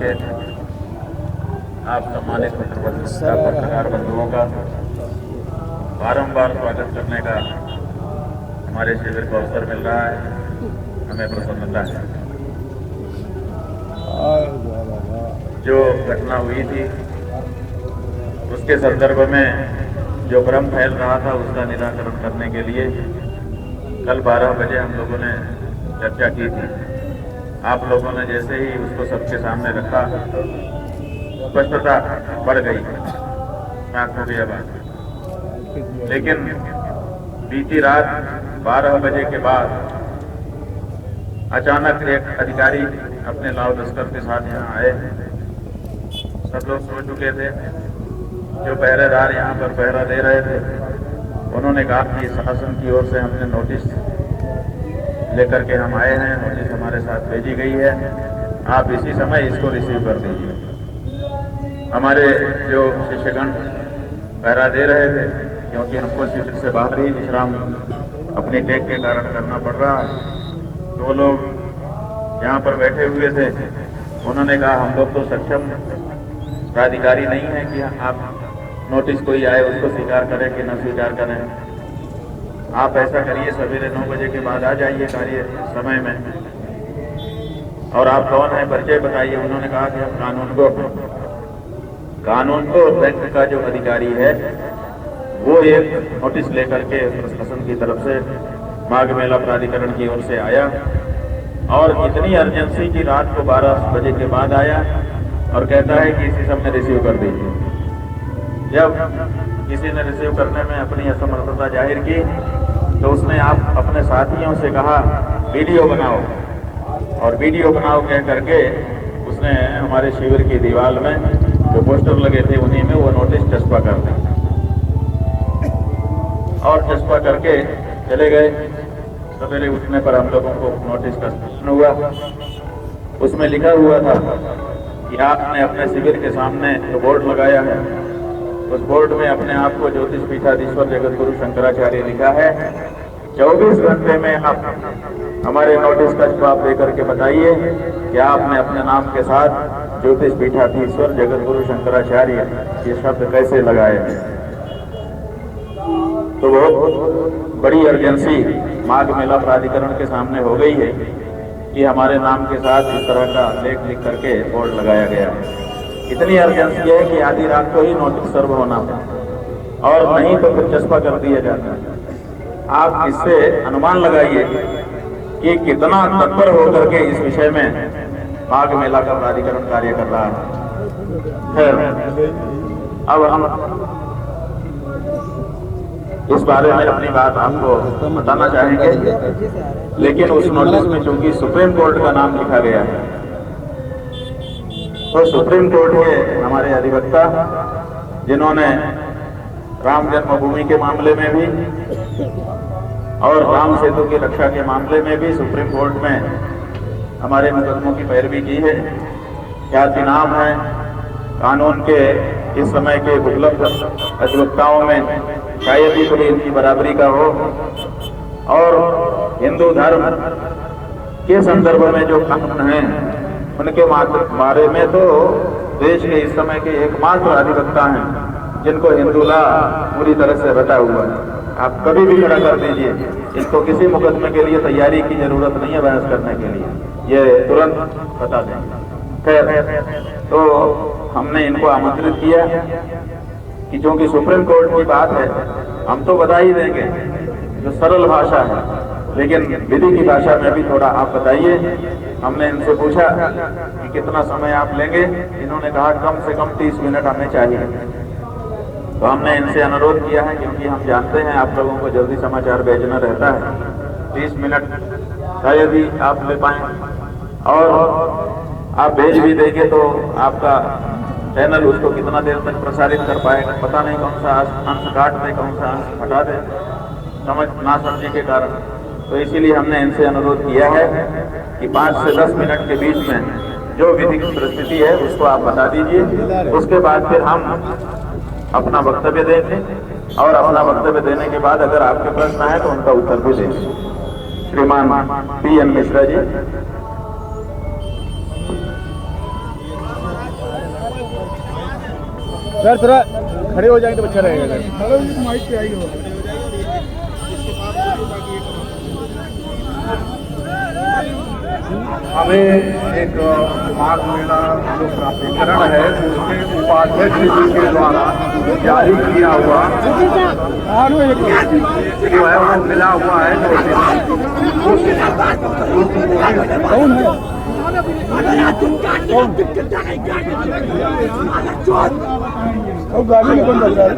आप सम्मानित पत्रकार बंधुओं का बारंबार स्वागत करने का हमारे शिविर को अवसर मिल रहा है, हमें प्रसन्नता है। जो घटना हुई थी उसके संदर्भ में जो भ्रम फैल रहा था उसका निराकरण करने के लिए कल 12 बजे हम लोगों ने चर्चा की थी। आप लोगों ने जैसे ही उसको सबके सामने रखा, स्पष्टता बढ़ गई, आंखों की आवाज। लेकिन बीती रात 12 बजे के बाद अचानक एक अधिकारी अपने लाव लश्कर के साथ यहाँ आए। सब लोग सो चुके थे। जो पहरेदार यहाँ पर पहरा दे रहे थे उन्होंने कहा कि शासन की ओर से हमने नोटिस लेकर के हम आए हैं, नोटिस हमारे साथ भेजी गई है, आप इसी समय इसको रिसीव कर दीजिए। हमारे जो शिष्यगण पहरा दे रहे थे, क्योंकि हमको शिविर से बाहर ही विश्राम अपनी टेक के कारण करना पड़ रहा है, तो लोग यहाँ पर बैठे हुए थे। उन्होंने कहा हम लोग तो सक्षम प्राधिकारी नहीं है कि आप नोटिस कोई आए उसको स्वीकार करें कि न स्वीकार करें। आप ऐसा करिए, सवेरे 9 बजे के बाद आ जाइए कार्य समय में, और आप कौन है परिचय बताइए। उन्होंने कहा कि हम कानून को बैंक का जो अधिकारी है वो एक नोटिस लेकर के प्रशासन की तरफ से माघ मेला प्राधिकरण की ओर से आया, और इतनी अर्जेंसी की रात को 12 बजे के बाद आया और कहता है कि इसी समय रिसीव कर दीजिए। जब किसी ने रिसीव करने में अपनी असमर्थता जाहिर की तो उसने आप अपने साथियों से कहा वीडियो बनाओ, और वीडियो बनाओ कह करके उसने हमारे शिविर की दीवार में जो पोस्टर लगे थे उन्हीं में वो नोटिस चस्पा कर दी, और चस्पा करके चले गए। सवेरे उठने पर हम लोगों को नोटिस का सूचन हुआ। उसमें लिखा हुआ था कि आपने अपने शिविर के सामने जो बोर्ड लगाया है उस बोर्ड में अपने आप को ज्योतिष पीठाधीश्वर जगत गुरु शंकराचार्य लिखा है। 24 घंटे में आप हमारे नोटिस का जवाब देकर के बताइए कि आपने अपने नाम के साथ ज्योतिष पीठाधीश्वर जगत गुरु शंकराचार्य ये शब्द कैसे लगाए हैं। तो बहुत बड़ी अर्जेंसी माघ मेला प्राधिकरण के सामने हो गई है कि हमारे नाम के साथ इस तरह का लेख लिख करके बोर्ड लगाया गया है। इतनी अर्जेंसी है कि आधी रात को ही नोटिस सर्व होना है, और नहीं तो फिर चस्पा कर दिया जाता है। आप इससे अनुमान लगाइए कि कितना तत्पर होकर के इस विषय में माघ मेला का प्राधिकरण कार्य कर रहा है। खैर, अब हम इस बारे में अपनी बात आपको बताना चाहेंगे, लेकिन उस नोटिस में चूंकि सुप्रीम कोर्ट का नाम लिखा गया है तो सुप्रीम कोर्ट के हमारे अधिवक्ता जिन्होंने राम जन्मभूमि के मामले में भी और राम सेतु की रक्षा के मामले में भी सुप्रीम कोर्ट में हमारे मुकदमों की पैरवी की है, ख्याति नाम है। कानून के इस समय के उपलब्ध अधिवक्ताओं में शायद ही कोई इनकी बराबरी का हो, और हिंदू धर्म के संदर्भ में जो कानून है उनके बारे में तो देश के इस समय के एकमात्र अधिवक्ता हैं जिनको हिंदू लॉ पूरी तरह से रटा हुआ है। आप कभी भी खड़ा कर दीजिए, इसको किसी मुकदमे के लिए तैयारी की जरूरत नहीं है बहस करने के लिए, ये तुरंत बता देंगे। खैर, तो हमने इनको आमंत्रित किया कि चूंकि सुप्रीम कोर्ट की बात है हम तो बता ही देंगे जो सरल भाषा है, लेकिन विधि की भाषा में भी थोड़ा आप बताइए। हमने इनसे पूछा कि कितना समय आप लेंगे। इन्होंने कहा कम से कम 30 मिनट हमें चाहिए। तो हमने इनसे अनुरोध किया है, क्योंकि हम जानते हैं आप लोगों को जल्दी समाचार भेजना रहता है, 30 मिनट शायद ही आप ले पाए, और आप भेज भी देंगे तो आपका चैनल उसको कितना देर तक प्रसारित कर पाएगा, पता नहीं कौन सा अंश काट दे, कौन सा अंश हटा दे, समझ ना समझे के कारण। तो इसीलिए हमने इनसे अनुरोध किया है कि 5 से 10 मिनट के बीच में जो विधिक परिस्थिति है उसको आप बता दीजिए। उसके बाद फिर हम अपना वक्तव्य देंगे, और अपना वक्तव्य देने के बाद अगर आपके प्रश्न है तो उनका उत्तर भी देंगे। श्रीमान PN मिश्रा जी। सर थोड़ा खड़े हो जाएंगे तो अच्छा रहेगा हमें एक माघ मेला जो प्राधिकरण है उसके उपाध्यक्ष जी के द्वारा जारी किया हुआ जो है वो मिला हुआ है कौन है गाड़ी में कौन चल रहा है